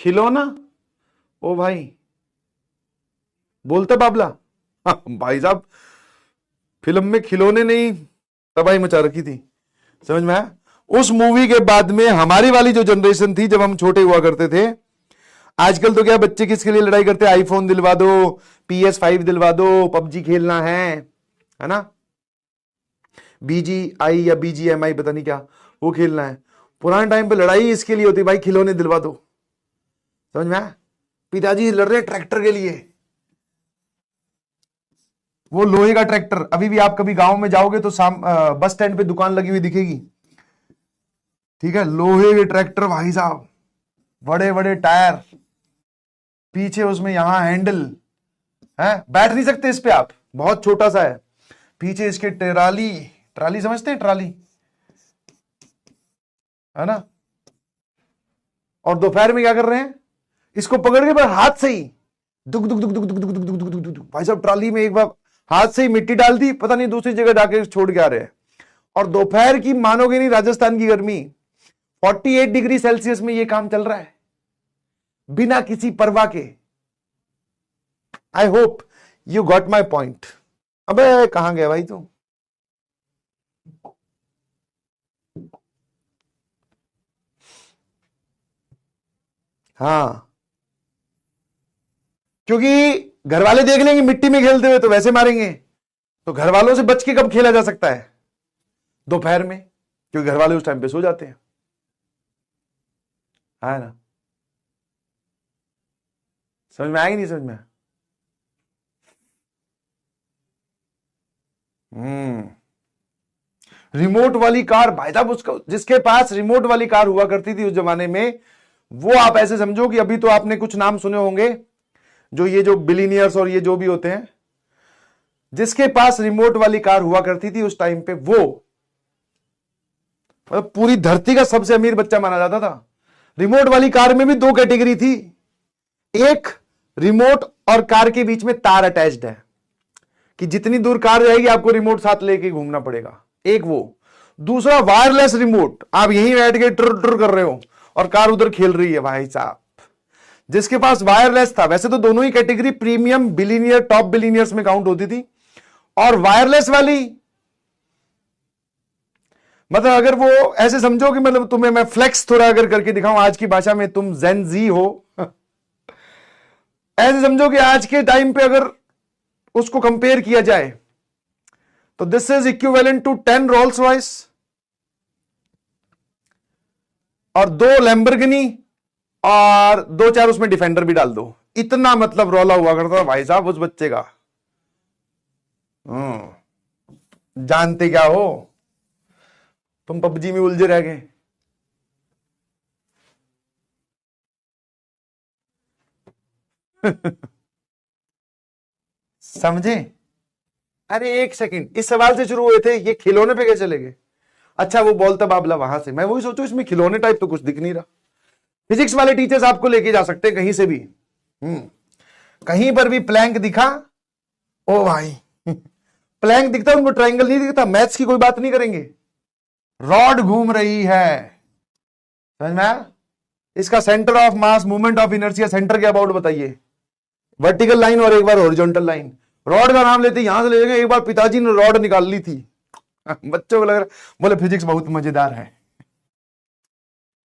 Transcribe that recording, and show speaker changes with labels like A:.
A: खिलौना। ओ भाई, बोलते बाबला। हाँ, भाई साहब, फिल्म में खिलौने नहीं तबाही मचा रखी थी, समझ में आया। उस मूवी के बाद में हमारी वाली जो जनरेशन थी, जब हम छोटे हुआ करते थे, आजकल तो क्या बच्चे किसके लिए लड़ाई करते हैं, आईफोन दिलवा दो, PS5 दिलवा दो, पबजी खेलना है ना, BGI या BGMI पता नहीं क्या, वो खेलना है। पुराने टाइम पे लड़ाई इसके लिए होती, भाई खिलौने दिलवा दो, समझ में आया। पिताजी लड़ रहे ट्रैक्टर के लिए, वो लोहे का ट्रैक्टर। अभी भी आप कभी गांव में जाओगे तो बस स्टैंड पे दुकान लगी हुई दिखेगी, ठीक है, लोहे के ट्रैक्टर भाई साहब, बड़े बड़े टायर, पीछे उसमें यहां हैंडल है, बैठ नहीं सकते इस पे आप, बहुत छोटा सा है, पीछे इसके ट्राली, ट्राली समझते हैं, ट्राली है ना। और दोपहर में क्या कर रहे हैं, इसको पकड़ के बस हाथ से ही दुख दुख दुख दुख दुख दुख दुख दुख दुख दुख दुख, भाई साहब ट्राली में एक बार हाथ से ही मिट्टी डाल दी, पता नहीं दूसरी जगह जाके छोड़ के आ रहे हैं। और दोपहर की मानोगे नहीं, राजस्थान की गर्मी, 48 डिग्री सेल्सियस में ये काम चल रहा है, बिना किसी परवाह के। I hope you got my point. अबे कहां गया भाई तू? हाँ, क्योंकि घर वाले देख लेंगे मिट्टी में खेलते हुए तो वैसे मारेंगे, तो घर वालों से बच के कब खेला जा सकता है? दोपहर में, क्योंकि घर वाले उस टाइम पे सो जाते हैं, है ना। समझ में आएगी नहीं समझ में? रिमोट वाली कार भाई साहब, उसका जिसके पास रिमोट वाली कार हुआ करती थी उस जमाने में, वो आप ऐसे समझो कि अभी तो आपने कुछ नाम सुने होंगे, जो बिलीनियर्स और ये जो भी होते हैं, जिसके पास रिमोट वाली कार हुआ करती थी उस टाइम पे, वो मतलब पूरी धरती का सबसे अमीर बच्चा माना जाता था। रिमोट वाली कार में भी दो कैटेगरी थी, एक रिमोट और कार के बीच में तार अटैच्ड है कि जितनी दूर कार जाएगी आपको रिमोट साथ लेके घूमना पड़ेगा, एक वो। दूसरा वायरलेस रिमोट, आप यहीं बैठ के टुर टुर कर रहे हो और कार उधर खेल रही है भाई साहब। जिसके पास वायरलेस था, वैसे तो दोनों ही category premium billionaire top billionaires में काउंट होती थी, और वायरलेस वाली मतलब अगर वो ऐसे समझो कि मतलब तुम्हें मैं फ्लेक्स थोड़ा अगर करके दिखाऊं आज की भाषा में, तुम जेन जी हो ऐसे समझो कि आज के टाइम पे अगर उसको कंपेयर किया जाए तो this is equivalent to 10 Rolls Royce और 2 लैम्बोर्गिनी और 2-4 उसमें डिफेंडर भी डाल दो। इतना मतलब रौला हुआ करता था भाई साहब उस बच्चे का। जानते क्या हो तुम, पबजी में उलझे रह गए। समझे? अरे एक सेकंड, इस सवाल से शुरू हुए थे, ये खिलौने पे कैसे चले गए? अच्छा वो बोलता बाबला वहां से, मैं वही सोचू इसमें खिलौने टाइप तो कुछ दिख नहीं रहा। फिजिक्स वाले टीचर्स आपको लेके जा सकते हैं कहीं से भी, कहीं पर भी प्लैंक दिखा, ओ भाई प्लैंक दिखता उनको, ट्रायंगल नहीं दिखता, मैथ्स की कोई बात नहीं करेंगे। रॉड घूम रही है, समझ में आया? इसका centre of mass, movement of inertia, centre के अबाउट बताइए, वर्टिकल लाइन और एक बार हॉरिजॉन्टल लाइन। रॉड का नाम लेते यहां से ले लेंगे, एक बार पिताजी ने रॉड निकाल ली थी बच्चों को लग रहा बोले फिजिक्स बहुत मजेदार है।